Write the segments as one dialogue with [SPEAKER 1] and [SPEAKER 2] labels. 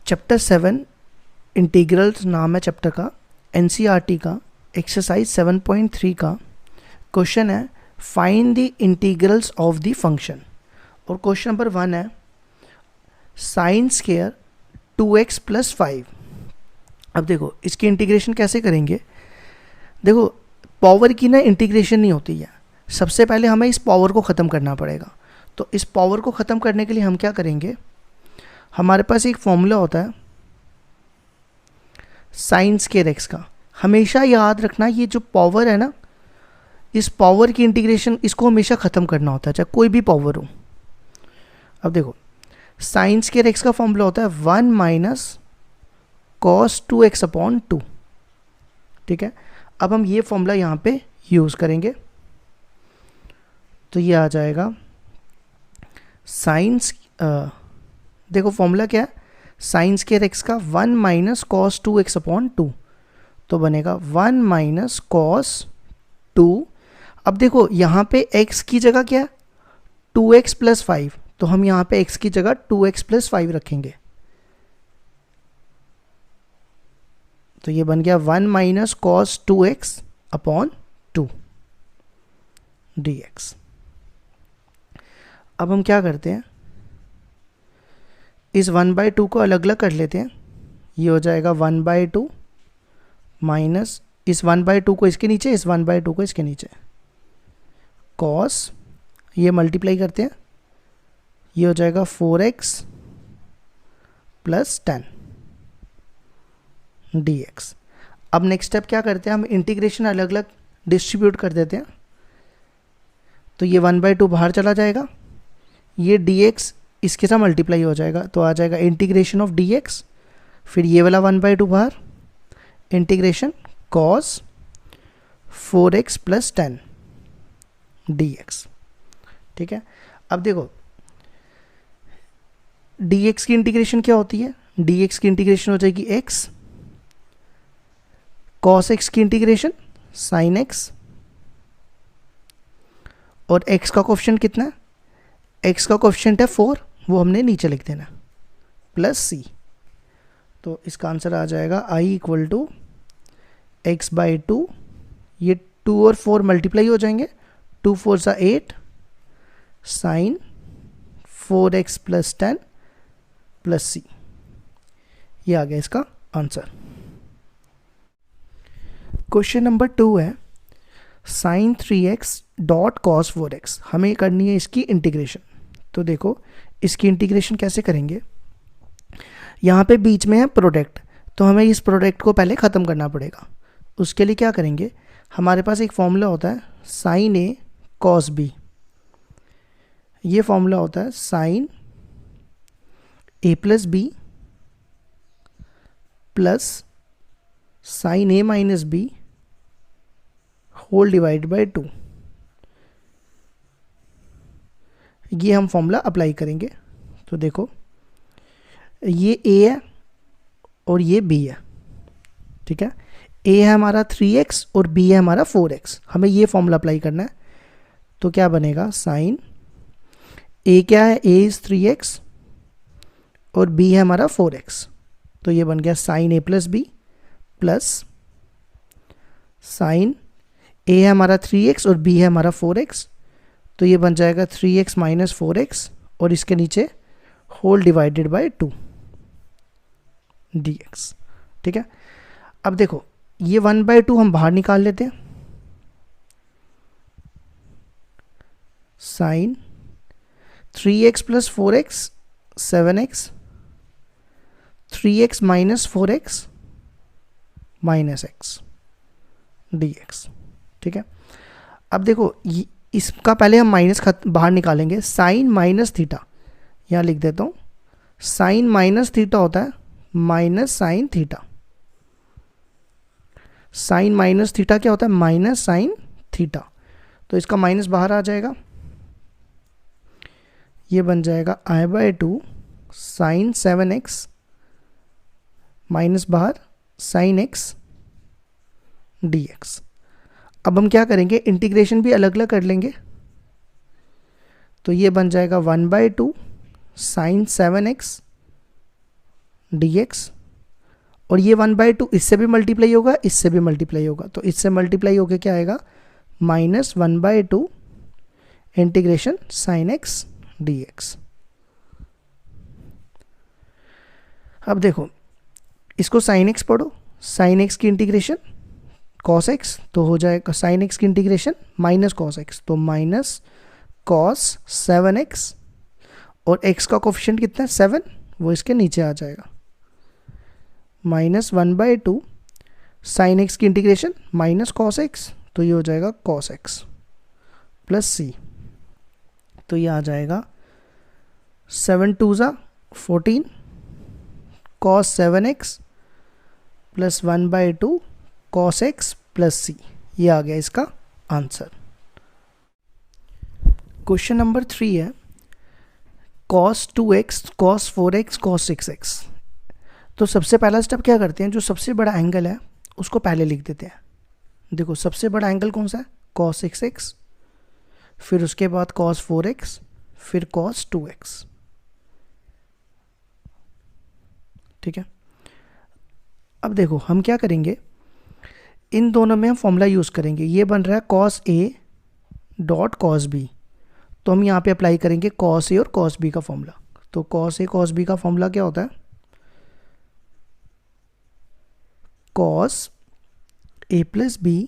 [SPEAKER 1] Chapter 7 integrals नाम है chapter का, एनसीईआरटी का, एक्सरसाइज 7.3 का क्वेश्चन है find the integrals of the function. और क्वेश्चन नंबर 1 है साइन स्क्वायर 2x + 5। अब देखो इसकी इंटीग्रेशन कैसे करेंगे। देखो पावर की ना इंटीग्रेशन नहीं होती है, सबसे पहले हमें इस पावर को ख़त्म करना पड़ेगा। तो इस पावर को ख़त्म करने के लिए हम क्या करेंगे, हमारे पास एक फॉर्मूला होता है साइन स्क्वायर x का। हमेशा याद रखना ये जो पावर है ना, इस पावर की इंटीग्रेशन इसको हमेशा ख़त्म करना होता है, चाहे कोई भी पावर हो। अब देखो साइन स्क्वायर x का फॉर्मूला होता है 1 - cos 2x/2। ठीक है, अब हम ये फॉर्मूला यहाँ पे यूज़ करेंगे तो ये आ जाएगा साइन, देखो फॉर्मूला क्या है, साइन स्क्वायर x का 1 - cos 2x/2, तो बनेगा 1 - cos 2। अब देखो यहाँ पे x की जगह क्या है 2x + 5, तो हम यहाँ पे x की जगह 2x + 5 रखेंगे, तो ये बन गया 1 - cos 2x/2 dx। अब हम क्या करते हैं, इस 1/2 को अलग अलग कर लेते हैं। ये हो जाएगा 1/2 माइनस इस 1/2 को इसके नीचे, इस 1/2 को इसके नीचे, cos, ये मल्टीप्लाई करते हैं, ये हो जाएगा 4x + 10 dx। अब नेक्स्ट स्टेप क्या करते हैं, हम इंटीग्रेशन अलग अलग डिस्ट्रीब्यूट कर देते हैं। तो ये 1/2 बाहर चला जाएगा, ये dx इसके साथ मल्टीप्लाई हो जाएगा, तो आ जाएगा इंटीग्रेशन ऑफ dx, फिर ये वाला 1/2 बाहर, इंटीग्रेशन cos 4x + 10 dx। ठीक है, अब देखो dx की इंटीग्रेशन क्या होती है, dx की इंटीग्रेशन हो जाएगी x, cos x की इंटीग्रेशन sin x, और x का कोफिशिएंट कितना है, x का कोफिशिएंट है 4, वो हमने नीचे लिख देना, +c। तो इसका आंसर आ जाएगा i = x/2, ये 2 और 4 मल्टीप्लाई हो जाएंगे, 2 4 = 8 sin 4x + 10 +c। ये आ गया इसका आंसर। क्वेश्चन नंबर 2 है sin 3x cos 4x। हमें करनी है इसकी इंटीग्रेशन। तो देखो इसकी इंटीग्रेशन कैसे करेंगे, यहाँ पे बीच में है प्रोडक्ट, तो हमें इस प्रोडक्ट को पहले ख़त्म करना पड़ेगा। उसके लिए क्या करेंगे, हमारे पास एक फॉर्मूला होता है sin a cos b। ये फॉर्मूला होता है sin a + b plus sin a - b whole divide by 2। ये हम फॉर्मूला अप्लाई करेंगे। तो देखो ये a है और ये b है। ठीक है, a है हमारा 3x और b है हमारा 4x। हमें ये फॉर्मूला अप्लाई करना है, तो क्या बनेगा, साइन a क्या है, a इज़ 3x और b है हमारा 4x, तो ये बन गया sine a + b plus sine a है हमारा 3x और b है हमारा 4x, तो ये बन जाएगा 3x - 4x और इसके नीचे होल डिवाइडेड बाय 2 dx। ठीक है, अब देखो ये 1/2 हम बाहर निकाल लेते हैं, sign 3x + 4x 7x, 3x - 4x -x dx। ठीक है, अब देखो इसका पहले हम माइनस बाहर निकालेंगे, साइन -θ, यहाँ लिख देता हूँ, साइन -θ होता है -sin θ। साइन -θ क्या होता है, -sin θ, तो इसका माइनस बाहर आ जाएगा, ये बन जाएगा i/2 sin 7x माइनस बाहर sin x dx। अब हम क्या करेंगे, इंटीग्रेशन भी अलग अलग कर लेंगे, तो ये बन जाएगा 1/2 sin 7x dx, और ये 1/2 इससे भी मल्टीप्लाई होगा, इससे भी मल्टीप्लाई होगा, तो इससे मल्टीप्लाई होके क्या आएगा, -1/2 इंटीग्रेशन साइन एक्स dx। अब देखो इसको साइन एक्स पढ़ो, साइन एक्स की इंटीग्रेशन कॉस एक्स, तो हो जाएगा साइन एक्स की इंटीग्रेशन माइनस कॉस एक्स, तो माइनस कॉस 7x, और x का कोफिशिएंट कितना है 7, वो इसके नीचे आ जाएगा, -1/2 साइन एक्स की इंटीग्रेशन माइनस कॉस एक्स, तो ये हो जाएगा कॉस एक्स प्लस सी, तो ये आ जाएगा 7 2 ज़ा 14 cos 7x plus 1/2 cos x plus C, ये आ गया इसका आंसर। क्वेश्चन नंबर 3 है cos 2x, cos 4x, cos 6x। तो सबसे पहला स्टेप क्या करते हैं, जो सबसे बड़ा एंगल है उसको पहले लिख देते हैं। देखो सबसे बड़ा एंगल कौन सा है, cos 6x, फिर उसके बाद cos 4x, फिर cos 2x, ठीक है। अब देखो हम क्या करेंगे, इन दोनों में हम फॉर्मूला यूज़ करेंगे। ये बन रहा है cos a dot cos b, तो हम यहाँ पे अप्लाई करेंगे cos a और cos b का फॉर्मूला। तो cos a cos b का फॉर्मूला क्या होता है, cos a plus b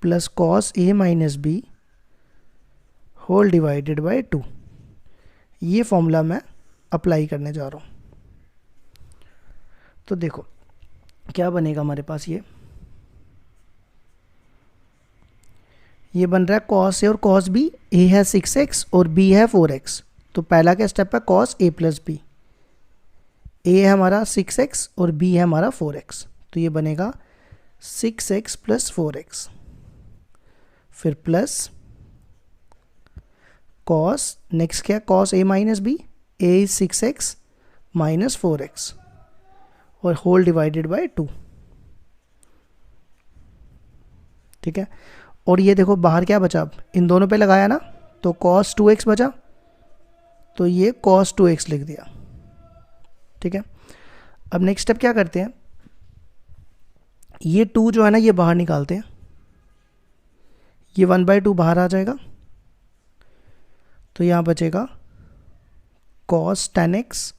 [SPEAKER 1] plus cos a minus b whole divided by 2। ये फॉर्मूला मैं अप्लाई करने जा रहा हूँ। तो देखो क्या बनेगा हमारे पास, ये बन रहा है cos a और cos b, a है 6x और b है 4x। तो पहला क्या स्टेप है, cos a plus b, a है हमारा 6x और b है हमारा 4x, तो ये बनेगा 6x प्लस 4x, फिर प्लस cos, नेक्स्ट क्या, cos a minus b, a is 6x minus 4x और होल डिवाइडेड बाय 2, ठीक है। और ये देखो बाहर क्या बचा, अब इन दोनों पे लगाया ना, तो cos 2x बचा, तो ये cos 2x लिख दिया, ठीक है। अब नेक्स्ट स्टेप क्या करते हैं, ये 2 जो है ना ये बाहर निकालते हैं, ये 1/2 बाहर आ जाएगा, तो यहाँ बचेगा cos 10x,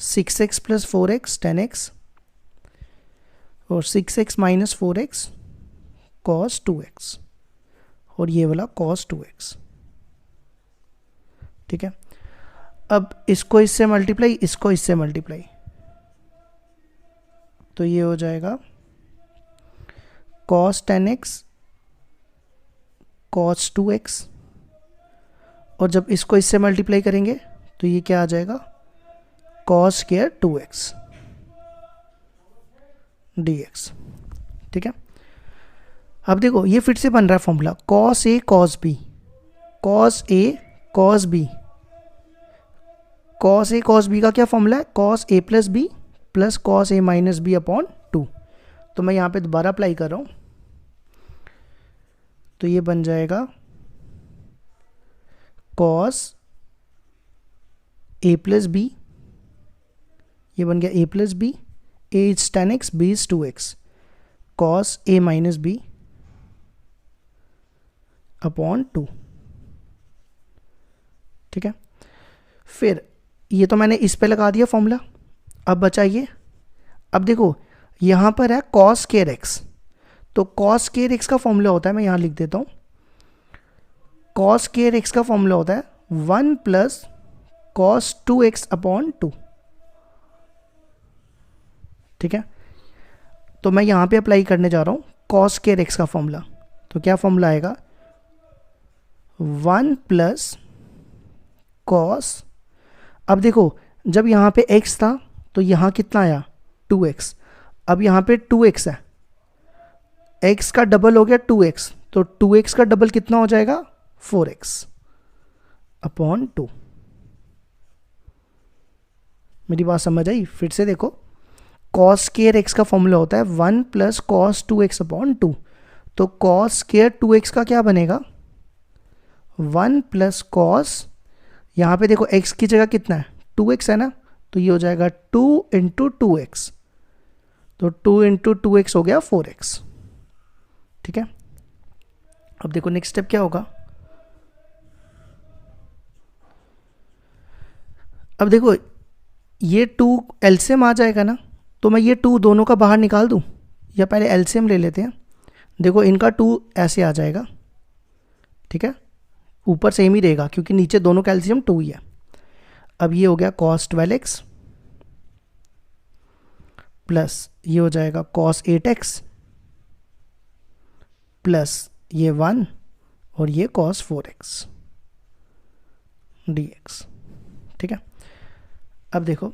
[SPEAKER 1] 6x plus 4x 10x, और 6x minus 4x cos 2x, और ये वाला cos 2x, ठीक है। अब इसको इससे मल्टीप्लाई, इसको इससे मल्टीप्लाई, तो ये हो जाएगा cos 10x cos 2x, और जब इसको इससे मल्टीप्लाई करेंगे तो ये क्या आ जाएगा, cos स्क्वायर 2x dx, ठीक है। अब देखो ये फिर से बन रहा है formula cos a cos b, cos a cos b, cos a cos b का क्या फॉर्मूला है, cos a plus b plus cos a minus b upon 2। तो मैं यहाँ पे दोबारा अप्लाई कर रहा हूँ, तो ये बन जाएगा cos a प्लस b, ये बन गया a plus b, a is 10x, b is 2x, cos a minus b upon 2, ठीक है। फिर ये तो मैंने इस पे लगा दिया फॉर्मूला, अब बचा ये। अब देखो यहाँ पर है cos स्क्वायर x, तो cos स्क्वायर x का फॉर्मूला होता है, मैं यहाँ लिख देता हूँ, cos स्क्वायर x का फॉर्मूला होता है 1 प्लस cos 2x अपॉन 2, ठीक है। तो मैं यहाँ पे अप्लाई करने जा रहा हूँ cos स्क्वायर x का फॉर्मूला, तो क्या फॉर्मूला आएगा, 1 प्लस cos, अब देखो जब यहाँ पे x था तो यहाँ कितना आया 2x, अब यहाँ पे 2x है, x का डबल हो गया 2x, तो 2x का डबल कितना हो जाएगा 4x अपॉन 2। मेरी बात समझ आई, फिर से देखो cos स्क्वायर x का फॉर्मूला होता है 1 प्लस cos 2x अपॉन 2, तो cos स्क्वायर 2x का क्या बनेगा 1 प्लस cos, यहाँ पे देखो x की जगह कितना है 2x है ना, तो ये हो जाएगा 2 इंटू 2x, तो 2 इंटू 2x हो गया 4x। ठीक है, अब देखो नेक्स्ट स्टेप क्या होगा। अब देखो ये 2 एलसीएम आ जाएगा ना, तो मैं ये 2 दोनों का बाहर निकाल दूं, या पहले एलसीएम ले लेते हैं। देखो इनका 2 ऐसे आ जाएगा, ठीक है, ऊपर सेम ही रहेगा क्योंकि नीचे दोनों का एलसीएम 2 ही है। अब ये हो गया cos 12x प्लस ये हो जाएगा cos 8x प्लस ये 1 और ये cos 4x dx। ठीक है, अब देखो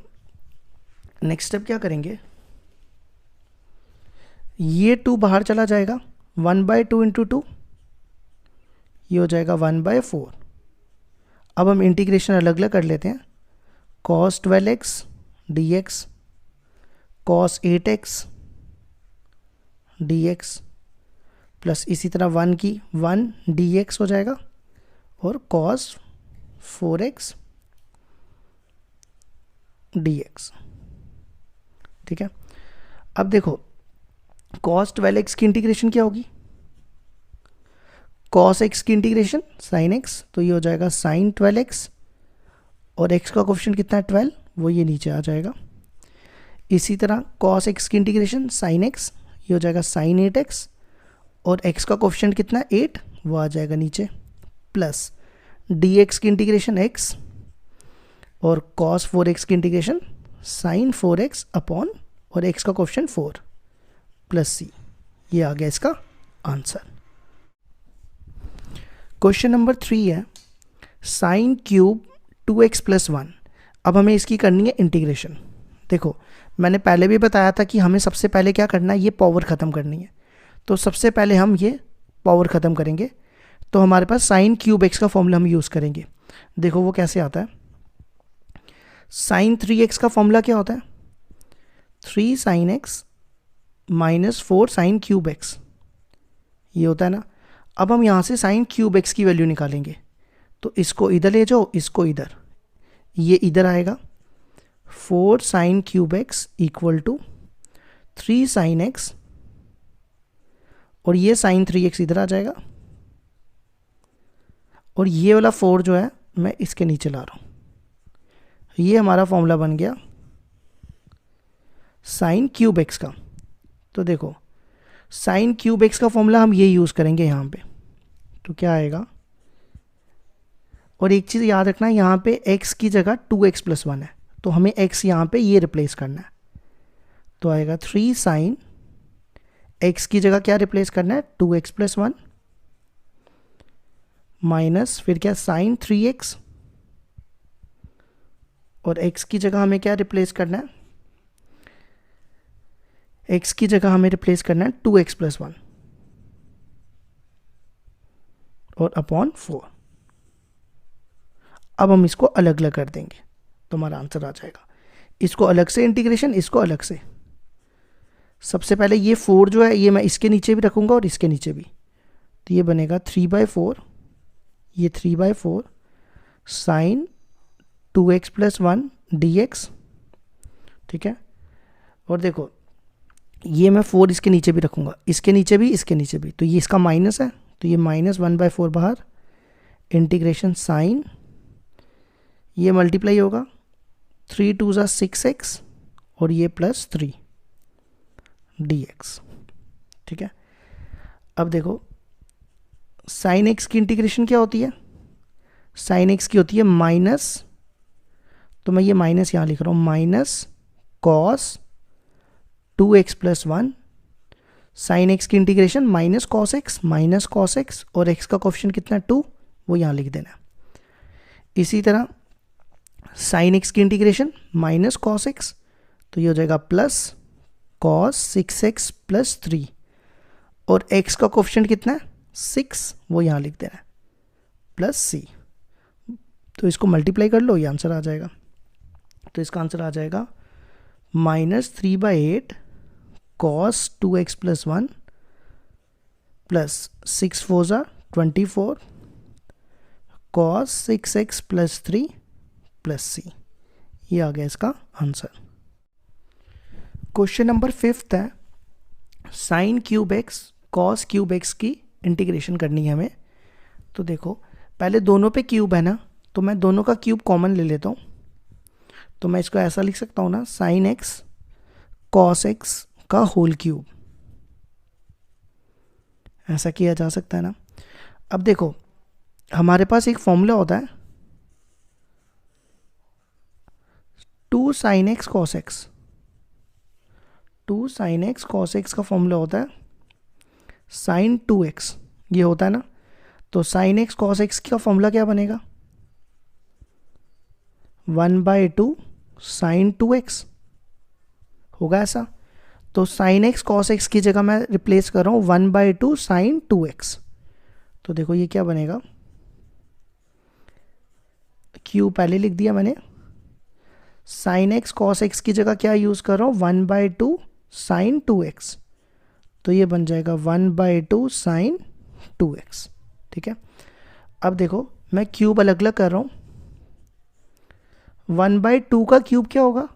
[SPEAKER 1] नेक्स्ट स्टेप क्या करेंगे, ये 2 बाहर चला जाएगा, 1/2 इंटू 2, ये हो जाएगा 1/4। अब हम इंटीग्रेशन अलग अलग कर लेते हैं, cos 12x dx, cos 8x dx plus इसी तरह 1 की 1 dx हो जाएगा और cos 4x dx। ठीक है, अब देखो cos 12x की इंटीग्रेशन क्या होगी, cos x की इंटीग्रेशन sin x, तो ये हो जाएगा sin 12x और x का कोफिशिएंट कितना है 12, वो ये नीचे आ जाएगा। इसी तरह cos x की इंटीग्रेशन sin x, ये हो जाएगा sin 8x और x का कोफिशिएंट कितना है 8, वो आ जाएगा नीचे, प्लस dx की इंटीग्रेशन x और cos 4x की इंटीग्रेशन sin 4x अपॉन और x का कोफिशिएंट 4 प्लस c। ये आ गया इसका आंसर। क्वेश्चन नंबर 3 है साइन क्यूब 2x प्लस 1। अब हमें इसकी करनी है इंटीग्रेशन। देखो मैंने पहले भी बताया था कि हमें सबसे पहले क्या करना है, ये पावर ख़त्म करनी है। तो सबसे पहले हम ये पावर ख़त्म करेंगे, तो हमारे पास साइन क्यूब x का फॉर्मूला हम यूज़ करेंगे। देखो वो कैसे आता है, साइन 3x का फॉर्मूला क्या होता है, 3 sine x minus 4 sine cube x, ये होता है ना। अब हम यहाँ से साइन क्यूब x की वैल्यू निकालेंगे, तो इसको इधर ले जाओ, इसको इधर, ये इधर आएगा, 4 sine cube x equal to 3 sine x और ये साइन 3x इधर आ जाएगा और ये वाला 4 जो है मैं इसके नीचे ला रहा हूँ। ये हमारा फॉर्मूला बन गया साइन क्यूब x का। तो देखो साइन क्यूब x का फॉर्मूला हम ये यूज़ करेंगे यहाँ पे, तो क्या आएगा, और एक चीज़ याद रखना, यहाँ पे x की जगह 2x प्लस 1 है, तो हमें x यहाँ पे ये रिप्लेस करना है, तो आएगा 3 साइन x की जगह क्या रिप्लेस करना है 2x प्लस 1 माइनस फिर क्या साइन 3x और x की जगह हमें क्या रिप्लेस करना है, x की जगह हमें रिप्लेस करना है 2x प्लस 1 और अपॉन 4। अब हम इसको अलग अलग कर देंगे तो हमारा आंसर आ जाएगा। इसको अलग से इंटीग्रेशन, इसको अलग से। सबसे पहले ये 4 जो है ये मैं इसके नीचे भी रखूँगा और इसके नीचे भी, तो ये बनेगा 3/4, ये 3/4 साइन 2x प्लस 1 dx। ठीक है, और देखो ये मैं 4 इसके नीचे भी रखूँगा, इसके नीचे भी, इसके नीचे भी, तो ये इसका माइनस है, तो ये माइनस 1/4 बाहर, इंटीग्रेशन साइन, ये मल्टीप्लाई होगा 3 2 ज़ा 6x और ये प्लस 3 dx। ठीक है, अब देखो साइन x की इंटीग्रेशन क्या होती है, साइन x की होती है माइनस, तो मैं ये माइनस यहाँ लिख रहा हूँ, minus cos 2x plus 1 sine x की इंटीग्रेशन माइनस कॉस x और x का कोफिशिएंट कितना है 2, वो यहाँ लिख देना है। इसी तरह साइन x की इंटीग्रेशन माइनस कॉस x, तो ये हो जाएगा प्लस कॉस 6x प्लस 3 और x का कोफिशिएंट कितना है 6, वो यहाँ लिख देना है प्लस c। तो इसको मल्टीप्लाई कर लो, ये आंसर आ जाएगा। तो इसका आंसर आ जाएगा minus 3/8 cos 2x plus 1 plus 6 4 ज़ा 24 cos 6x plus 3 plus c। ये आ गया इसका आंसर। क्वेश्चन नंबर 5 है, sign cube x cos cube x की इंटीग्रेशन करनी है हमें। तो देखो पहले दोनों पे क्यूब है ना, तो मैं दोनों का क्यूब कॉमन ले लेता हूँ। तो मैं इसको ऐसा लिख सकता हूँ ना, साइन एक्स कॉस एक्स का होल क्यूब, ऐसा किया जा सकता है ना। अब देखो हमारे पास एक फॉर्मूला होता है 2 sine x cos x. 2 sine x cos x का फॉर्मूला होता है साइन 2x, ये होता है ना। तो साइन एक्स कॉस एक्स का फॉर्मूला क्या बनेगा, 1/2 साइन 2x होगा ऐसा। तो साइन एक्स कॉस एक्स की जगह मैं रिप्लेस कर रहा हूँ 1/2 साइन 2x। तो देखो ये क्या बनेगा, क्यू पहले लिख दिया मैंने, साइन एक्स कॉस एक्स की जगह क्या यूज़ कर रहा हूँ 1/2 साइन 2x। तो ये बन जाएगा 1/2 साइन 2x। ठीक है, अब देखो मैं क्यूब अलग अलग कर रहा हूँ। 1/2 का क्यूब क्या होगा,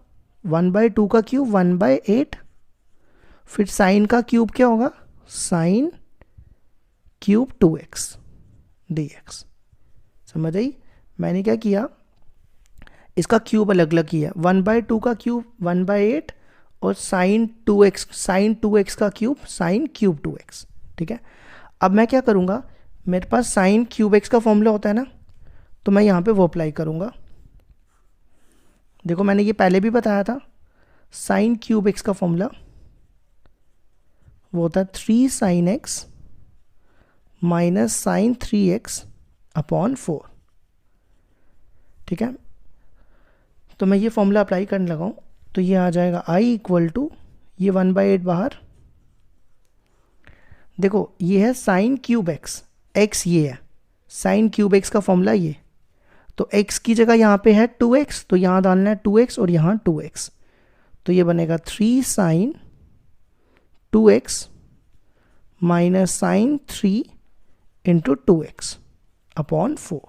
[SPEAKER 1] 1/2 का क्यूब 1/8। फिर साइन का क्यूब क्या होगा, साइन क्यूब 2x dx। समझ आई, मैंने क्या किया, इसका क्यूब अलग अलग किया। 1/2 का क्यूब 1/8 और साइन 2x का क्यूब साइन क्यूब 2x। ठीक है, अब मैं क्या करूँगा, मेरे पास साइन क्यूब एक्स का फॉर्मूला होता है ना, तो मैं यहाँ पे वो अप्लाई करूँगा। देखो मैंने ये पहले भी बताया था, साइन क्यूब एक्स का फॉर्मूला वो होता है 3 sine x minus sine 3x upon 4। ठीक है, तो मैं ये फॉर्मूला अप्लाई करने लगा हूँ। तो ये आ जाएगा i इक्वल टू, ये 1/8 बाहर, देखो ये है साइन क्यूब एक्स, x ये है साइन क्यूब एक्स का फॉर्मूला ये। तो x की जगह यहाँ पे है 2x, तो यहाँ डालना है 2x और यहाँ 2x। तो ये बनेगा 3 sine 2x minus sine 3 into 2x upon 4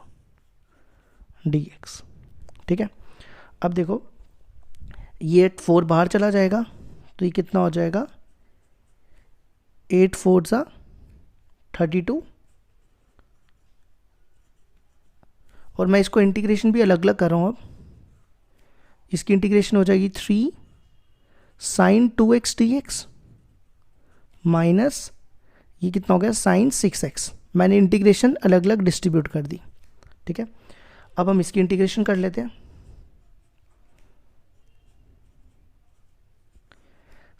[SPEAKER 1] dx। ठीक है, अब देखो ये 4 बाहर चला जाएगा, तो ये कितना हो जाएगा, 8 4 सा 32। और मैं इसको इंटीग्रेशन भी अलग अलग कर रहा हूँ। अब इसकी इंटीग्रेशन हो जाएगी 3 साइन 2x dx माइनस ये कितना हो गया, साइन 6x। मैंने इंटीग्रेशन अलग अलग डिस्ट्रीब्यूट कर दी। ठीक है, अब हम इसकी इंटीग्रेशन कर लेते हैं।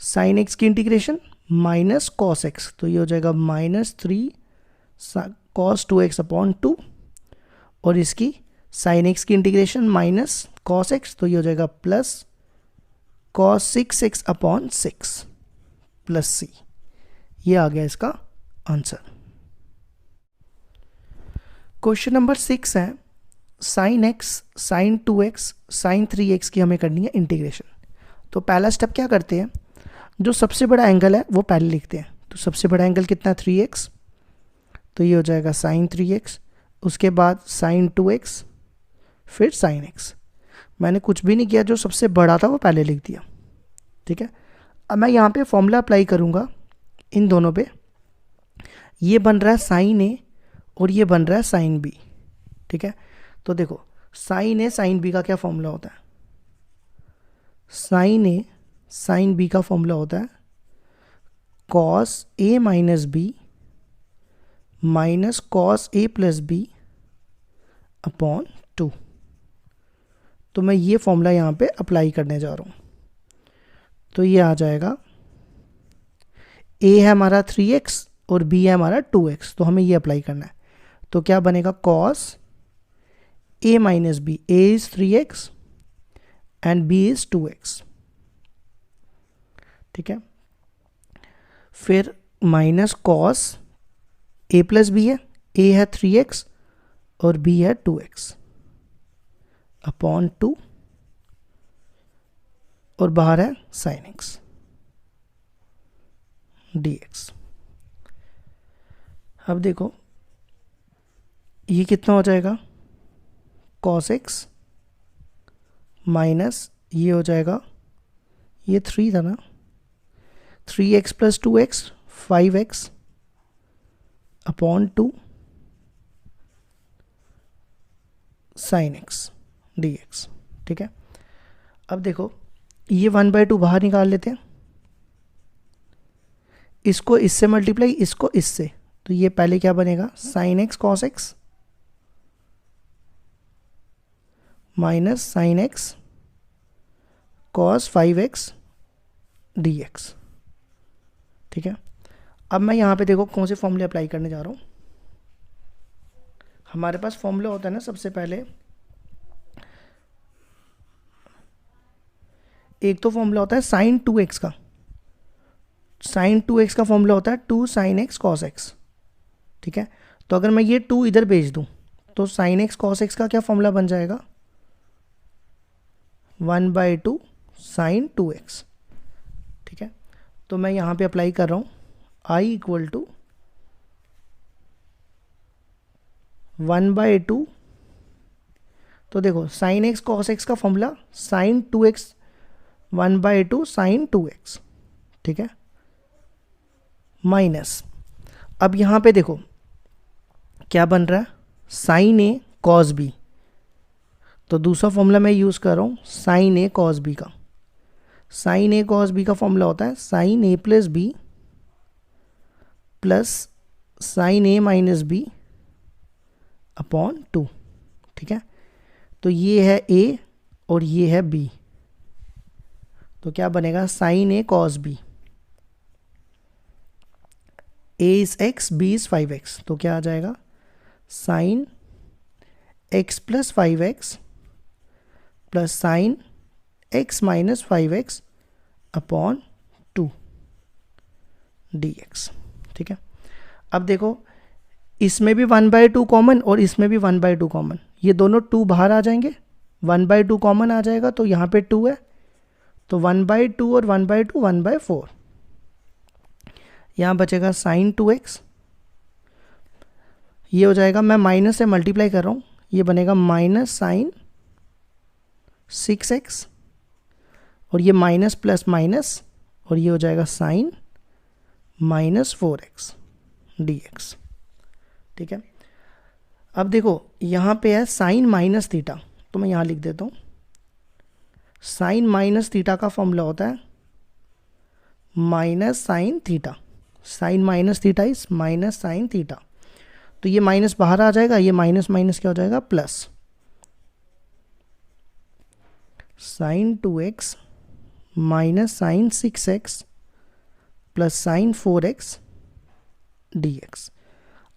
[SPEAKER 1] साइन एक्स की इंटीग्रेशन माइनस कॉस एक्स, तो ये हो जाएगा -3 कॉस 2x अपॉन 2। और इसकी साइन एक्स की इंटीग्रेशन माइनस कॉस एक्स, तो ये हो जाएगा plus cos 6x upon 6 plus c। ये आ गया इसका आंसर। क्वेश्चन नंबर 6 है, sine x sign 2x sign 3x की हमें करनी है इंटीग्रेशन। तो पहला स्टेप क्या करते हैं, जो सबसे बड़ा एंगल है वो पहले लिखते हैं। तो सबसे बड़ा एंगल कितना है, 3x, तो ये हो जाएगा साइन 3x। उसके बाद साइन 2x, फिर साइन x। मैंने कुछ भी नहीं किया, जो सबसे बड़ा था वो पहले लिख दिया। ठीक है, अब मैं यहाँ पे फॉर्मूला अप्लाई करूँगा इन दोनों पे। ये बन रहा है साइन a और ये बन रहा है साइन b। ठीक है, तो देखो साइन a साइन b का क्या फॉर्मूला होता है, साइन a साइन b का फॉर्मूला होता है cos a minus b minus cos a plus b upon 2। तो मैं ये फॉर्मूला यहाँ पे अप्लाई करने जा रहा हूँ। तो ये आ जाएगा, a है हमारा 3x और b है हमारा 2x, तो हमें ये अप्लाई करना है। तो क्या बनेगा, cos a minus b, a is 3x and b is 2x। ठीक है, फिर minus cos a plus b है, a है 3x और b है 2x अपॉन 2 और बाहर है साइन x dx। अब देखो ये कितना हो जाएगा, cos x माइनस ये हो जाएगा, ये 3 था ना, 3x plus 2x 5x upon 2 sine x dx। ठीक है, अब देखो ये 1/2 बाहर निकाल लेते हैं, इसको इससे मल्टीप्लाई, इसको इससे, तो ये पहले क्या बनेगा, sine x cos x minus sine x cos 5x dx। ठीक है, अब मैं यहाँ पे देखो कौन से फॉर्मूले अप्लाई करने जा रहा हूँ। हमारे पास फॉर्मूला होता है ना, सबसे पहले एक तो फॉर्मूला होता है साइन 2x का, साइन 2x का फॉर्मूला होता है 2 साइन x कॉस x। ठीक है, तो अगर मैं ये 2 इधर भेज दूं तो साइन x कॉस x का क्या फॉर्मूला बन जाएगा, 1/2 साइन 2x। ठीक है, तो मैं यहाँ पे अप्लाई कर रहा हूँ I इक्वल टू 1/2, तो देखो साइन x कॉस x का formula sine 2x 1/2 sine 2x। ठीक है, माइनस, अब यहाँ पे देखो क्या बन रहा है, साइन ए कॉस बी, तो दूसरा फॉर्मूला मैं यूज़ कर रहा हूँ साइन ए कॉस बी का। साइन ए कॉस बी का फॉर्मूला होता है साइन ए प्लस बी प्लस साइन ए माइनस बी अपॉन 2। ठीक है, तो ये है ए और ये है बी, तो क्या बनेगा, sine a cos b, a is x, b is 5x, तो क्या आ जाएगा, sine x plus 5x plus sine x minus 5x upon 2 dx। ठीक है, अब देखो इसमें भी 1/2 कॉमन और इसमें भी 1/2 कॉमन, ये दोनों 2 बाहर आ जाएंगे, 1/2 कॉमन आ जाएगा, तो यहाँ पे 2 है, तो 1/2 और 1/2 1/4, यहाँ बचेगा साइन 2x, ये हो जाएगा, मैं माइनस से मल्टीप्लाई कर रहा हूँ, ये बनेगा माइनस साइन 6x और ये माइनस प्लस माइनस और ये हो जाएगा साइन माइनस 4x dx। ठीक है, अब देखो यहाँ पे है साइन माइनस थीटा, तो मैं यहाँ लिख देता हूँ, साइन माइनस थीटा का फॉर्मूला होता है minus sine theta, sine minus theta is minus sine theta, तो ये माइनस बाहर आ जाएगा, ये माइनस माइनस क्या हो जाएगा, plus sine 2x minus sine 6x plus sine 4x dx।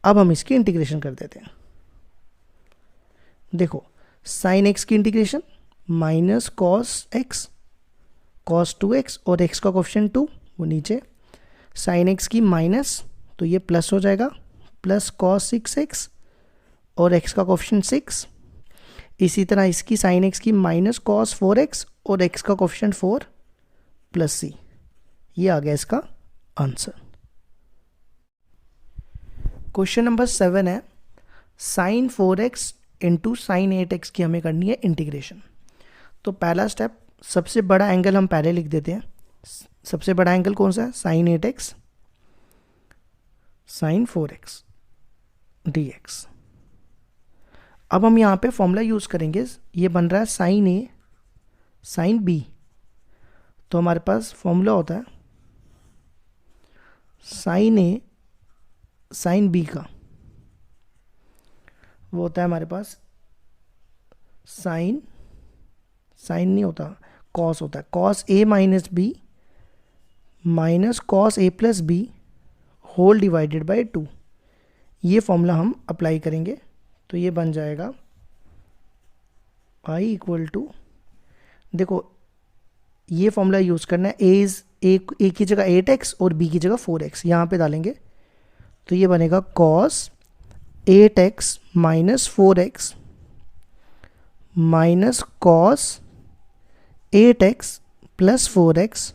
[SPEAKER 1] अब हम इसकी इंटीग्रेशन कर देते हैं, देखो साइन x की integration minus cos x cos 2x और x का कोफिशिएंट 2 वो नीचे, साइन x की माइनस, तो ये प्लस हो जाएगा, प्लस कॉस 6x और x का कोफिशिएंट 6, इसी तरह इसकी साइन x की माइनस कॉस 4x और x का कोफिशिएंट 4 प्लस c। ये आ गया इसका आंसर। क्वेश्चन नंबर 7 है, sign 4x into sine 8x की हमें करनी है इंटीग्रेशन। तो पहला स्टेप, सबसे बड़ा एंगल हम पहले लिख देते हैं, सबसे बड़ा एंगल कौन सा है, sign 8x sign 4x dx। अब हम यहाँ पे फॉर्मूला यूज़ करेंगे, ये बन रहा है साइन ए साइन बी, तो हमारे पास फॉर्मूला होता है साइन ए साइन बी का, वो होता है हमारे पास साइन, साइन नहीं होता, कॉस होता है, cos a minus b minus cos a plus b whole divided by 2। ये फॉर्मूला हम अप्लाई करेंगे, तो ये बन जाएगा I इक्वल टू, देखो ये फॉर्मूला यूज़ करना है, ए की जगह 8x और b की जगह 4x यहाँ पे डालेंगे, तो ये बनेगा cos 8x minus 4x minus cos 8x plus 4x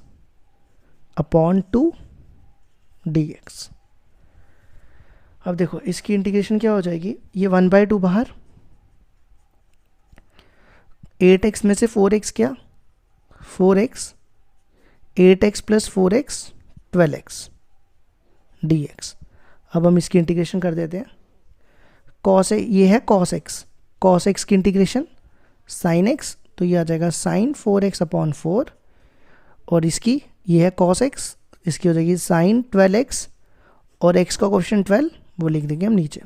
[SPEAKER 1] upon 2 dx। अब देखो इसकी इंटीग्रेशन क्या हो जाएगी, ये 1/2 बाहर, 8x में से 4x क्या, 4x, 8x plus 4x 12x dx। अब हम इसकी इंटीग्रेशन कर देते हैं। कॉस ये है कॉस एक्स, कॉस एक्स की इंटीग्रेशन साइन एक्स, तो ये आ जाएगा साइन 4x अपॉन 4, और इसकी ये है कॉस एक्स, इसकी हो जाएगी साइन 12x, और x का कोएफिशिएंट 12 वो लिख देंगे हम नीचे।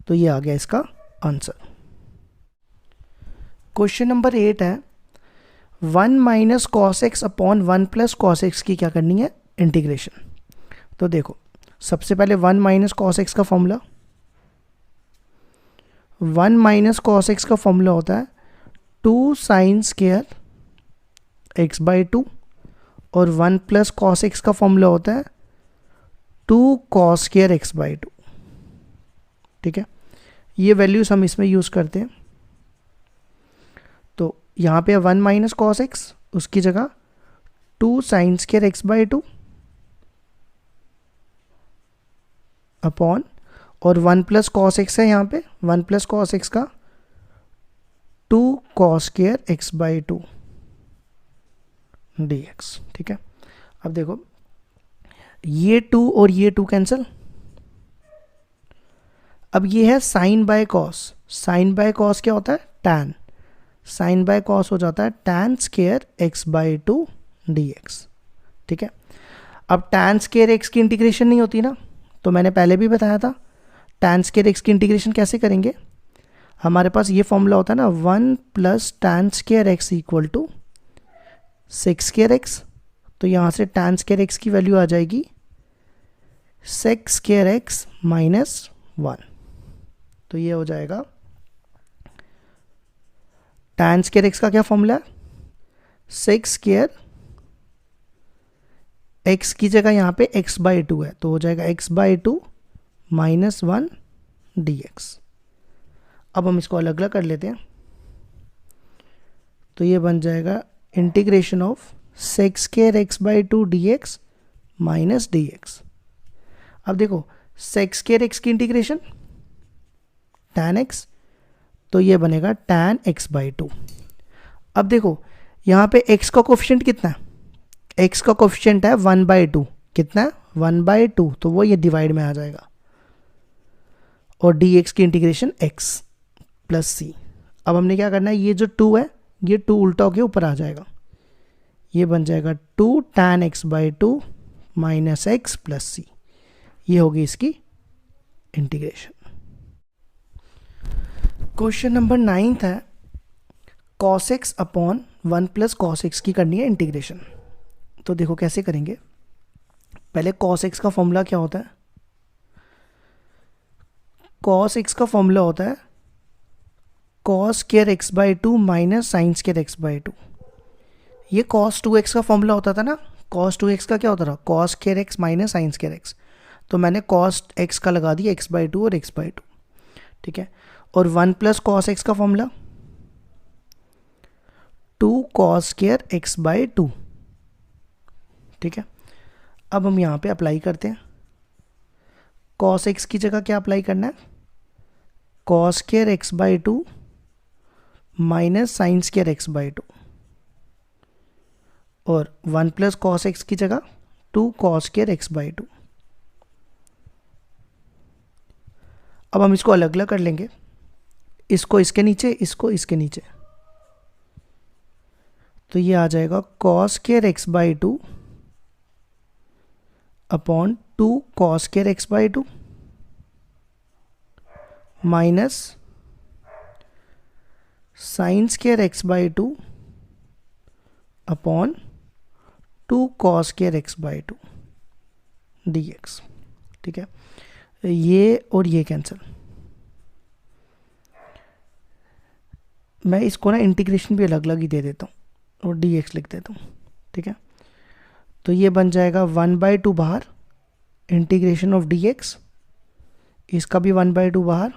[SPEAKER 1] तो ये आ गया इसका आंसर। क्वेश्चन नंबर 8 है 1 minus cos x upon 1 plus cos x की क्या करनी है, इंटीग्रेशन। तो देखो सबसे पहले 1 माइनस कॉस एक्स का फॉर्मूला, 1 माइनस कॉस एक्स का फॉर्मूला होता है 2 साइन स्क्वायर एक्स बाई 2, और 1 प्लस कॉस एक्स का फॉर्मूला होता है 2 कॉस स्क्वायर एक्स बाई 2। ठीक है, ये वैल्यूज हम इसमें यूज़ करते हैं। तो यहाँ पे 1 माइनस कॉस एक्स, उसकी जगह 2 sine square x by 2 upon, और 1 प्लस कॉस एक्स है यहाँ पे, 1 प्लस कॉस एक्स का 2 cos square x by 2 dx। ठीक है, अब देखो ये 2 और ये 2 कैंसिल। अब ये है sine by cos, sine by cos क्या होता है, टैन, साइन बाय कॉस हो जाता है tan square x by 2 dx। ठीक है, अब टैन स्क्वायर एक्स की इंटीग्रेशन नहीं होती ना, तो मैंने पहले भी बताया था टैन स्क्वायर एक्स की इंटीग्रेशन कैसे करेंगे। हमारे पास ये फॉर्मूला होता है ना 1 plus tan square x equal to 6 square x. तो यहाँ से टैन स्क्वायर एक्स की वैल्यू आ जाएगी 6 स्क्वायर एक्स माइनस 1। तो ये हो जाएगा टैन स्क्वायर एक्स का क्या फॉर्मूला है, 6 स्क्वायर एक्स की जगह यहाँ पे x बाई 2 है, तो हो जाएगा x बाई 2 माइनस 1 dx। अब हम इसको अलग अलग कर लेते हैं, तो ये बन जाएगा integration of 6 square x by 2 dx minus dx। अब देखो 6 स्क्वायर एक्स की इंटीग्रेशन tan x, तो ये बनेगा tan x बाई 2। अब देखो यहाँ पे x का कोफिशिएंट कितना है, x का कोफिशिएंट है 1 बाई 2, कितना है 1 बाई 2, तो वो ये डिवाइड में आ जाएगा, और dx की इंटीग्रेशन x प्लस c। अब हमने क्या करना है, ये जो 2 है ये 2 उल्टा होके ऊपर आ जाएगा, ये बन जाएगा 2 tan x by 2 minus x plus c। ये होगी इसकी इंटीग्रेशन। क्वेश्चन नंबर 9 है cos x upon 1 plus cos x की करनी है इंटीग्रेशन। तो देखो कैसे करेंगे, पहले cos x का फॉर्मूला क्या होता है, cos x का फॉर्मूला होता है cos square x by 2 minus sine square x by 2। ये cos 2x का फॉर्मूला होता था ना, cos 2x का क्या होता था, cos square x minus sine square x, तो मैंने cos x का लगा दिया x बाई 2 और x बाई 2। ठीक है, और 1 प्लस cos x का formula 2 cos square x by 2। ठीक है, अब हम यहाँ पे अप्लाई करते हैं, cos x की जगह क्या अप्लाई करना है, cos square x by 2 minus sine square x by 2, और 1 प्लस cos x की जगह 2 cos स्क्वायर एक्स बाई 2। अब हम इसको अलग अलग कर लेंगे, इसको इसके नीचे, इसको इसके नीचे, तो ये आ जाएगा cos square x by 2 upon 2 cos square x by 2 minus sine square x by 2 upon 2 cos square x by 2 dx। ठीक है, ये और ये कैंसिल। मैं इसको ना इंटीग्रेशन भी अलग अलग ही दे देता हूँ और dx लिख देता हूँ। ठीक है, तो ये बन जाएगा 1 बाई 2 बाहर, इंटीग्रेशन ऑफ dx, इसका भी 1 बाई 2 बाहर।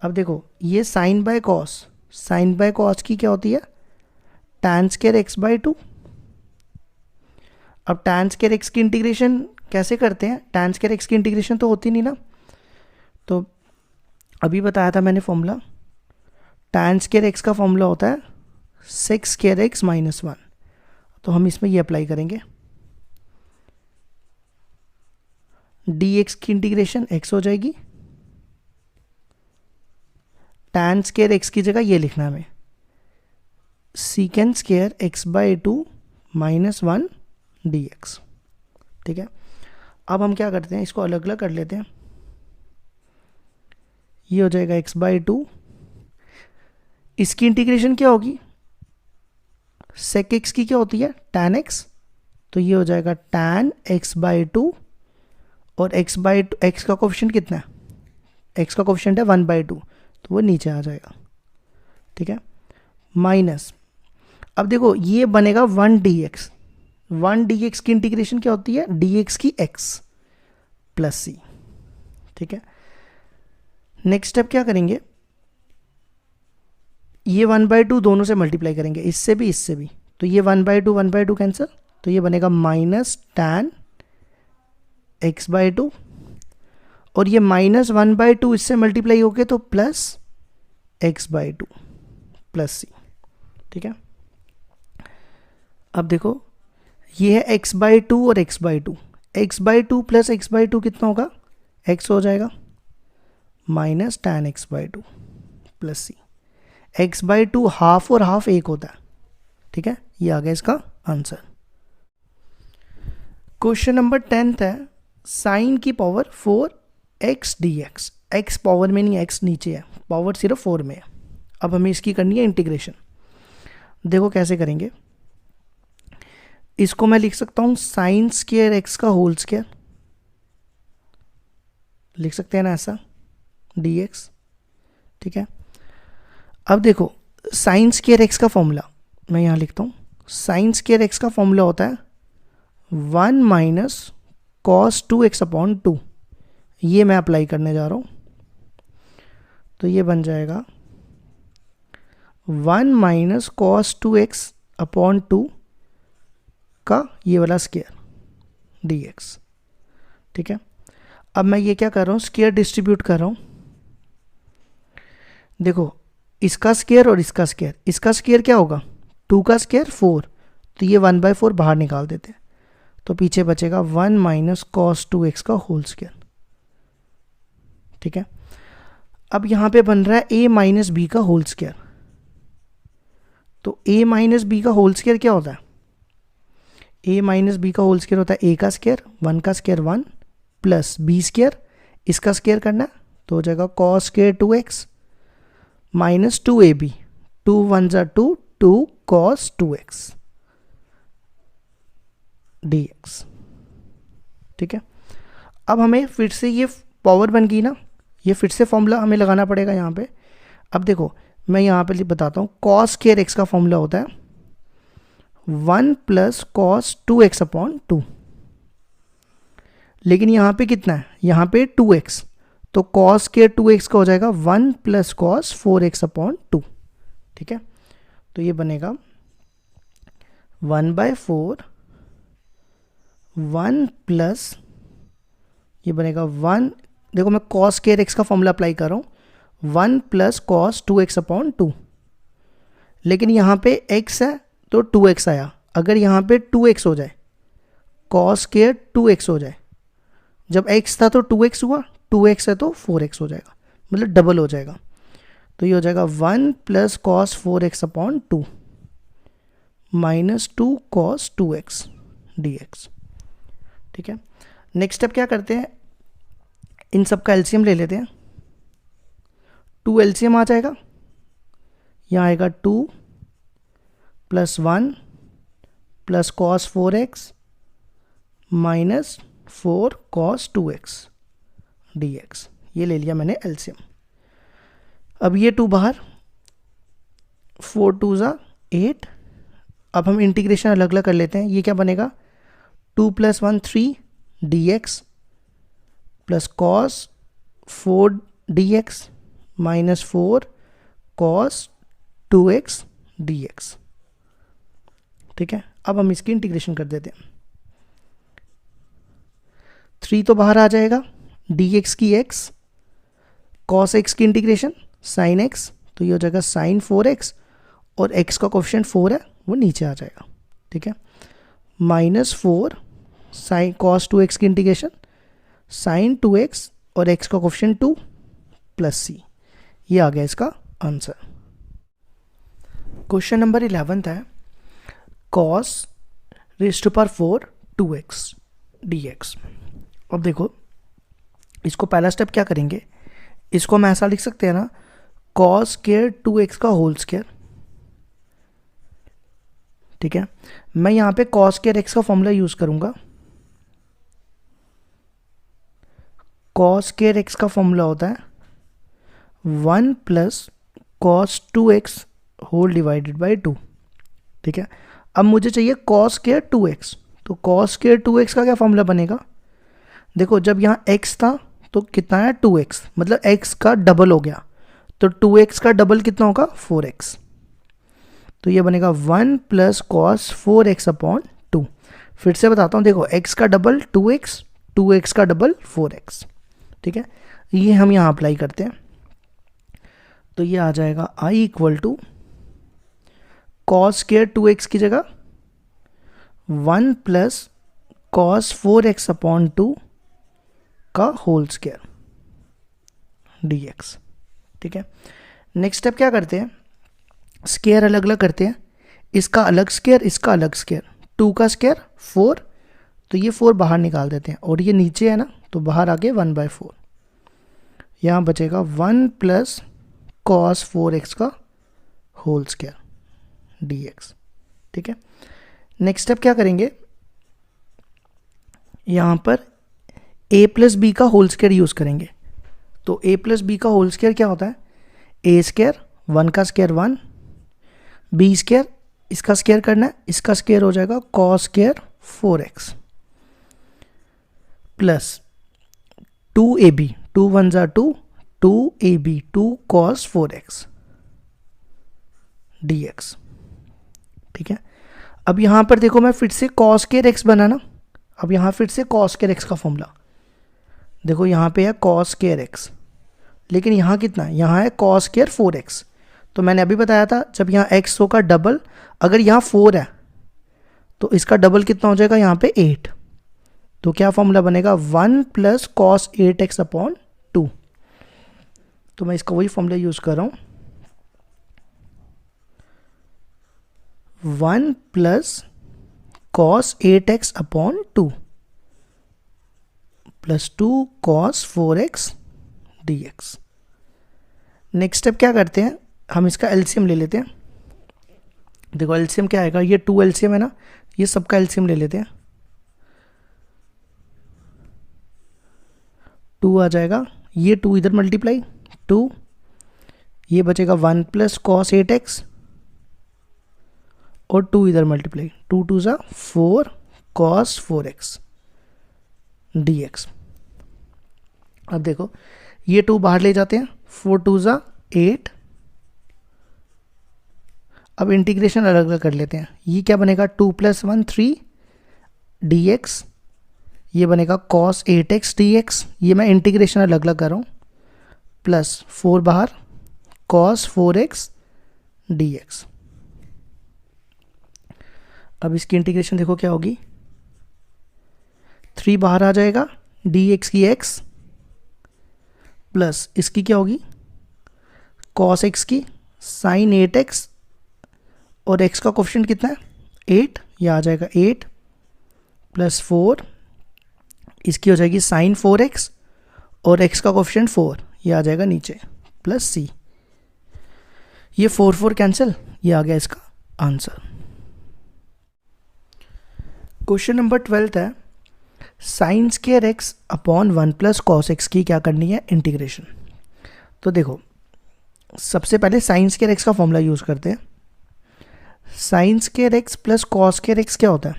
[SPEAKER 1] अब देखो ये sine by cos, sine by cos की क्या होती है, tan स्क्वायर एक्स बाई 2। अब tan स्क्वायर एक्स की इंटीग्रेशन कैसे करते हैं, tan स्क्वायर एक्स की इंटीग्रेशन तो होती नहीं ना, तो अभी बताया था मैंने फॉर्मूला tan स्क्वायर एक्स का फॉर्मूला होता है सेक स्क्वायर एक्स माइनस 1, तो हम इसमें ये अप्लाई करेंगे। dx की इंटीग्रेशन x हो जाएगी, tan स्क्वायर एक्स की जगह ये लिखना है हमें secant square x by 2 minus 1 dx। ठीक है, अब हम क्या करते हैं, इसको अलग अलग कर लेते हैं। ये हो जाएगा x बाई 2, इसकी इंटीग्रेशन क्या होगी, सेक एक्स की क्या होती है tan x, तो ये हो जाएगा tan x बाई 2, और x बाई एक्स का कोफिशिएंट कितना है, x का कोफिशिएंट है 1 बाई 2, तो वो नीचे आ जाएगा। ठीक है, माइनस, अब देखो ये बनेगा 1 dx, 1 dx की इंटीग्रेशन क्या होती है, dx की x प्लस c। ठीक है, नेक्स्ट स्टेप क्या करेंगे, ये 1 बाई 2 दोनों से मल्टीप्लाई करेंगे, इससे भी, तो ये 1 बाई 2 कैंसिल, तो ये बनेगा माइनस tan x बाई 2, और ये माइनस 1 बाई 2 इससे मल्टीप्लाई हो गए तो plus x by 2 plus c। ठीक है, अब देखो ये है x बाई 2 और x by 2, x by 2 plus x by 2 कितना होगा, x हो जाएगा minus tan x by 2 plus c। x by 2 half और हाफ एक होता है। ठीक है, ये आ गया इसका आंसर। क्वेश्चन नंबर 10 है, साइन की power 4x dx, x power में नहीं, x नीचे है, पावर सिर्फ 4 में है। अब हमें इसकी करनी है इंटीग्रेशन। देखो कैसे करेंगे, इसको मैं लिख सकता हूं साइन स्क्वायर एक्स का होल स्क्वायर, लिख सकते हैं ना ऐसा, dx। ठीक है, अब देखो साइन स्क्वायर एक्स का फॉर्मूला मैं यहां लिखता हूं, साइन स्क्वायर एक्स का फॉर्मूला होता है 1 माइनस कॉस 2x अपॉन 2, ये मैं अप्लाई करने जा रहा हूं, तो ये बन जाएगा 1 माइनस कॉस 2x अपॉन 2 का ये वाला स्क्वायर dx। ठीक है, अब मैं ये क्या कर रहा हूँ, स्क्वायर डिस्ट्रीब्यूट कर रहा हूँ। देखो इसका स्क्वायर और इसका स्क्वायर, इसका स्क्वायर क्या होगा 2 का स्क्वायर 4, तो ये 1 बाई 4 बाहर निकाल देते हैं, तो पीछे बचेगा 1 माइनस कॉस 2x का होल स्क्वायर। ठीक है, अब यहाँ पे बन रहा है a माइनस बी का होल स्क्वायर, तो a माइनस बी का होल स्क्वायर क्या होता है, a माइनस बी का होल स्क्वायर होता है a का स्क्वायर, 1 का स्क्वायर 1 प्लस b स्क्वायर, इसका स्क्वायर करना है तो हो जाएगा cos square 2x minus 2ab, 2 1 2 2 cos 2x dx। ठीक है, अब हमें फिर से ये पावर बन गई ना, ये फिर से फॉर्मूला हमें लगाना पड़ेगा यहाँ पे। अब देखो मैं यहाँ पे बताता हूँ, कॉस स्क्वायर एक्स का फॉर्मूला होता है 1 प्लस कॉस 2x अपॉन 2, लेकिन यहाँ पे कितना है, यहाँ पे 2x, तो कॉस स्क्वायर 2x का हो जाएगा 1 प्लस कॉस 4x अपॉन 2। ठीक है, तो ये बनेगा 1 बाई 4 1 प्लस ये बनेगा 1, देखो मैं कॉस स्क्वायर एक्स का फॉर्मूला अप्लाई कर रहा हूँ 1 प्लस कॉस 2x अपॉन 2, लेकिन यहाँ पे x है तो 2x आया, अगर यहाँ पे 2x हो जाए कॉस स्क्वायर 2x हो जाए, जब x था तो 2x हुआ, 2x है तो 4x हो जाएगा, मतलब डबल हो जाएगा, तो ये हो जाएगा 1 plus cos 4x upon 2 minus 2 cos 2x dx। ठीक है, नेक्स्ट स्टेप क्या करते हैं, इन सब का एलसीएम ले लेते हैं, 2 एलसीएम आ जाएगा, यहाँ आएगा 2 plus 1 plus cos 4x minus 4 cos 2x dx, ये ले लिया मैंने एलसीएम। अब ये 2 बाहर, 4 2 ज़ा 8, अब हम इंटीग्रेशन अलग अलग कर लेते हैं, ये क्या बनेगा 2 plus 1 3 dx plus cos 4 dx minus 4 cos 2x dx। ठीक है, अब हम इसकी इंटीग्रेशन कर देते हैं, 3 तो बाहर आ जाएगा, dx की x, cos x की इंटीग्रेशन sin x तो ये हो जाएगा साइन 4x और x का कोफिशिएंट 4 है वो नीचे आ जाएगा, ठीक है। -4 साइन cos 2x की इंटीग्रेशन साइन 2x और x का कोफिशिएंट 2 प्लस c, ये आ गया इसका आंसर। क्वेश्चन नंबर 11 है cos raised to power 4 2x dx। अब देखो इसको पहला स्टेप क्या करेंगे, इसको हम ऐसा लिख सकते हैं ना, cos स्क्वायर 2x का होल स्क्वायर, ठीक है। मैं यहाँ पे cos स्क्वायर x का फॉर्मूला यूज करूंगा। cos स्क्वायर x का फॉर्मूला होता है 1 plus cos 2x whole divided by 2, ठीक है। अब मुझे चाहिए cos स्क्वायर 2x, तो cos स्क्वायर 2x का क्या फॉर्मूला बनेगा, देखो जब यहाँ x था तो कितना है 2x, मतलब x का डबल हो गया, तो 2x का डबल कितना होगा 4x, तो ये बनेगा 1 प्लस कॉस 4x अपॉन 2। फिर से बताता हूँ, देखो x का डबल 2x, 2x का डबल 4x, ठीक है। ये हम यहाँ अप्लाई करते हैं, तो ये आ जाएगा i equal to cos square 2x की जगह 1 प्लस कॉस 4x अपॉन 2 का होल स्क्वायर dx, ठीक है। नेक्स्ट स्टेप क्या करते हैं, स्क्वायर अलग अलग करते हैं, इसका अलग स्क्वायर, इसका अलग स्क्वायर, 2 का स्क्वायर 4, तो ये 4 बाहर निकाल देते हैं और ये नीचे है ना, तो बाहर आके 1/4, यहाँ बचेगा 1 प्लस कॉस 4x का होल स्क्वायर dx, ठीक है। नेक्स्ट स्टेप क्या करेंगे, यहाँ पर a प्लस बी का होल स्क्वायर यूज़ करेंगे, तो a प्लस बी का होल स्क्वायर क्या होता है, a स्क्वायर 1 का स्क्वायर 1, b स्क्वायर इसका स्क्वायर करना है, इसका स्क्वायर हो जाएगा cos square 4x plus 2ab, 2 1 जा 2, 2ab 2 cos 4x dx, ठीक है। अब यहाँ पर देखो मैं फिर से cos स्क्वायर x बना ना, अब यहाँ फिर से cos स्क्वायर x का फॉर्मूला, देखो यहाँ पे है cos स्क्वायर x, लेकिन यहाँ कितना है, यहाँ है cos स्क्वायर 4x, तो मैंने अभी बताया था जब यहाँ x होगा डबल, अगर यहाँ 4 है तो इसका डबल कितना हो जाएगा यहाँ पे 8, तो क्या फॉर्मूला बनेगा 1 प्लस कॉस 8x अपॉन 2, तो मैं इसका वही फॉर्मूला यूज कर रहा हूँ, 1 plus cos 8x upon 2 plus 2 cos 4x dx। Next step क्या करते हैं, हम इसका एलसीएम ले लेते हैं, देखो एलसीएम क्या आएगा, ये 2 एलसीएम है ना, ये सबका एलसीएम ले लेते हैं, 2 आ जाएगा, ये 2 इधर मल्टीप्लाई 2, ये बचेगा 1 प्लस कॉस 8x और 2 इधर मल्टीप्लाई, 2 2 जा 4 कॉस 4x dx। अब देखो ये 2 बाहर ले जाते हैं, 4 2 जा 8, अब इंटीग्रेशन अलग अलग कर लेते हैं, ये क्या बनेगा 2 + 1 3 dx, ये बनेगा cos 8x dx, ये मैं इंटीग्रेशन अलग अलग कर रहा हूँ, प्लस 4 बाहर cos 4x dx। अब इसकी इंटीग्रेशन देखो क्या होगी, 3 बाहर आ जाएगा, dx की x प्लस इसकी क्या होगी cos x की sin 8x और x का कोफिशिएंट कितना है 8, ये आ जाएगा 8 प्लस 4, इसकी हो जाएगी sin 4x और x का कोफिशिएंट 4, ये आ जाएगा नीचे प्लस c, ये 4 4 कैंसिल, ये आ गया इसका आंसर। क्वेश्चन नंबर 12 है sine square x upon 1 plus cos x की क्या करनी है इंटीग्रेशन। तो देखो सबसे पहले साइन स्क्वायर x का फॉर्मूला यूज करते हैं, sine square x plus cos square x क्या होता है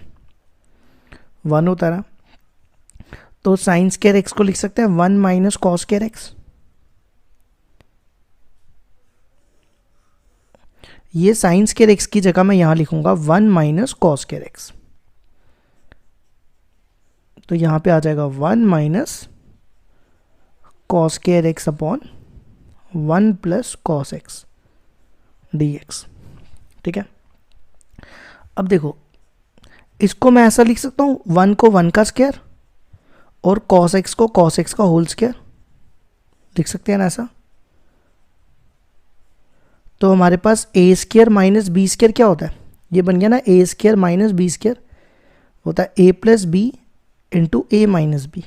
[SPEAKER 1] 1 होता है ना, तो साइन स्क्वायर x को लिख सकते हैं 1 माइनस कॉस स्क्वायर x, ये साइन स्क्वायर x की जगह मैं यहां लिखूंगा 1 माइनस कॉस स्क्वायर x, तो यहाँ पे आ जाएगा 1 minus cos square x upon 1 plus cos x dx। ठीक है, अब देखो इसको मैं ऐसा लिख सकता हूँ 1 को 1 का स्क्वायर और cos x को cos x का होल स्क्वायर लिख सकते हैं ना ऐसा। तो हमारे पास ए स्क्वायर माइनस बी स्क्वायर क्या होता है, ये बन गया ना ए स्क्वायर माइनस बी स्क्वायर होता है ए प्लस बी इंटू ए माइनस बी,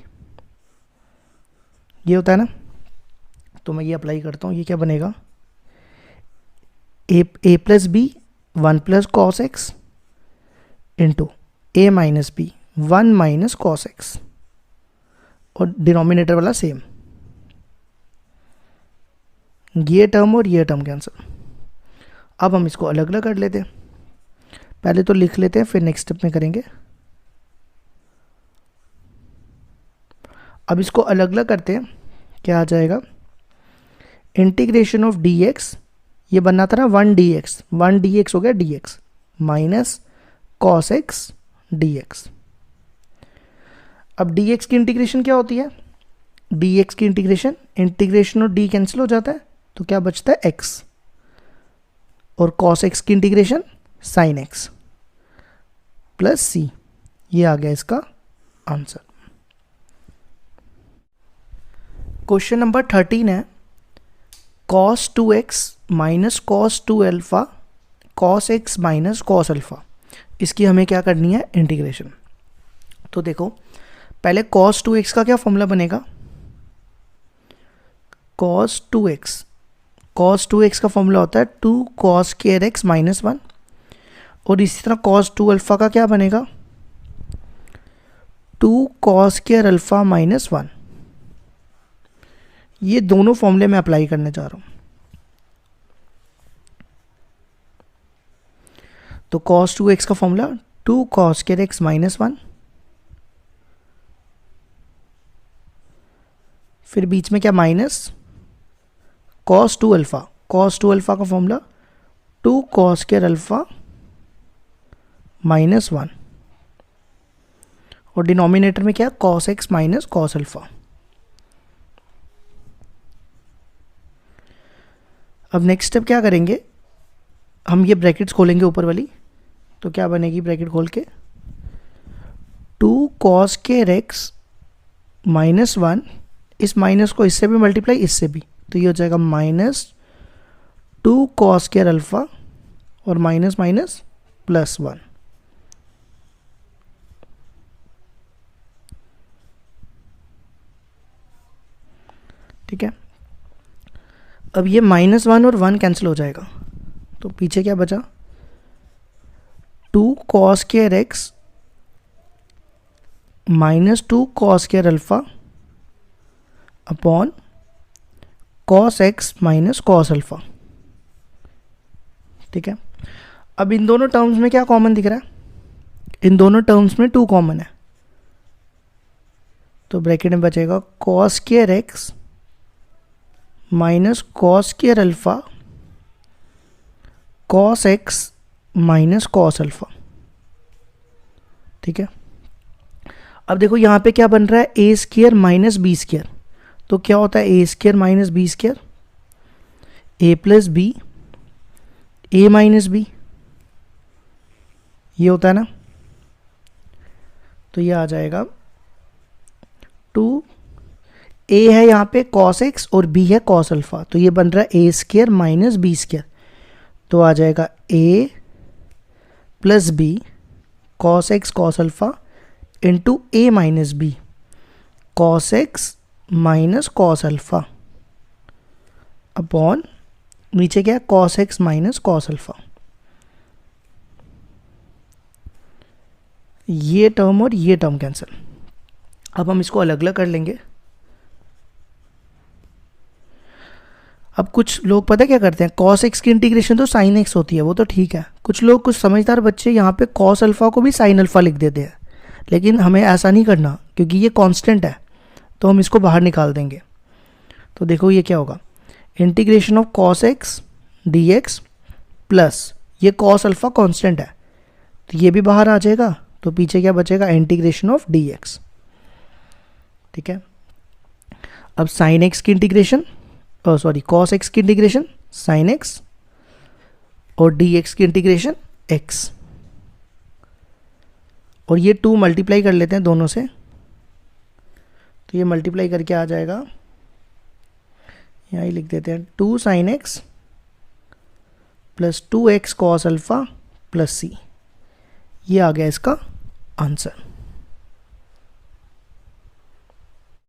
[SPEAKER 1] ये होता है ना। तो मैं ये अप्लाई करता हूँ, ये क्या बनेगा A plus B 1 plus cos x into A minus B 1 minus cos x, और डिनोमिनेटर वाला सेम, ये टर्म और ये टर्म कैंसिल। अब हम इसको अलग अलग कर लेते हैं, पहले तो लिख लेते हैं फिर नेक्स्ट स्टेप में करेंगे। अब इसको अलग अलग करते हैं, क्या आ जाएगा इंटीग्रेशन ऑफ डी एक्स, ये बनना था ना 1 डी एक्स हो गया D x minus cos x D x. अब डी एक्स की इंटीग्रेशन क्या होती है, डी एक्स की इंटीग्रेशन और डी कैंसिल हो जाता है तो क्या बचता है एक्स, और कॉस एक्स की integration sine x plus C, ये आ गया इसका आंसर। क्वेश्चन नंबर 13 है cos 2x minus cos 2 alpha cos x minus cos alpha, इसकी हमें क्या करनी है इंटीग्रेशन। तो देखो पहले cos 2x का क्या फॉर्मूला बनेगा, cos 2x का फॉर्मूला होता है 2 cos square x माइनस 1, और इसी तरह cos 2 अल्फा का क्या बनेगा 2 cos square अल्फा माइनस 1। ये दोनों फॉर्मूले मैं अप्लाई करने जा रहा हूं। तो cos 2x का formula 2 cos square x minus 1, फिर बीच में क्या माइनस cos 2 अल्फा का formula 2 cos square alpha minus 1, और डिनोमिनेटर में क्या cos x minus cos alpha. अब नेक्स्ट स्टेप क्या करेंगे, हम ये ब्रैकेट्स खोलेंगे ऊपर वाली, तो क्या बनेगी ब्रैकेट खोल के 2 cos square x माइनस 1, इस माइनस को इससे भी मल्टीप्लाई इससे भी, तो ये हो जाएगा माइनस 2 cos square अल्फा और माइनस माइनस प्लस 1। ठीक है, अब ये -1 और 1 कैंसिल हो जाएगा, तो पीछे क्या बचा 2 cos square x minus 2 cos square alpha upon cos x minus cos alpha. ठीक है, अब इन दोनों टर्म्स में क्या कॉमन दिख रहा है, इन दोनों टर्म्स में 2 कॉमन है, तो ब्रैकेट में बचेगा cos square x minus cos square alpha cos x minus cos alpha. ठीक है, अब देखो यहाँ पे क्या बन रहा है a square minus b square, तो क्या होता है a square minus b square A plus B A minus B, ये होता है ना। तो ये आ जाएगा 2 ए है यहाँ पे cos x और b है cos अल्फा, तो ये बन रहा है a square minus b square, तो आ जाएगा a plus b cos x cos alpha into A minus b cos x minus cos alpha upon नीचे क्या है cos x माइनस cos अल्फा। ये टर्म और ये टर्म कैंसिल। अब हम इसको अलग अलग कर लेंगे। अब कुछ लोग पता क्या करते हैं, cos x की इंटीग्रेशन तो sin x होती है, वो तो ठीक है। कुछ लोग, कुछ समझदार बच्चे यहाँ पे cos अल्फा को भी sin अल्फा लिख देते हैं, लेकिन हमें ऐसा नहीं करना क्योंकि ये कांस्टेंट है, तो हम इसको बाहर निकाल देंगे। तो देखो ये क्या होगा, integration of cos x dx plus ये cos अल्फा कांस्टेंट है, तो ये भी बाहर आ जाएगा, तो पीछे क्या बचेगा इंटीग्रेशन ऑफ dx। ठीक है, अब sin x की इंटीग्रेशन cos x की इंटीग्रेशन sin x और डी एक्स की इंटीग्रेशन एक्स, और ये 2 मल्टीप्लाई कर लेते हैं दोनों से, तो ये मल्टीप्लाई करके आ जाएगा, यहाँ ही लिख देते हैं 2 sin x plus 2x cos alpha plus C, ये आ गया इसका आंसर।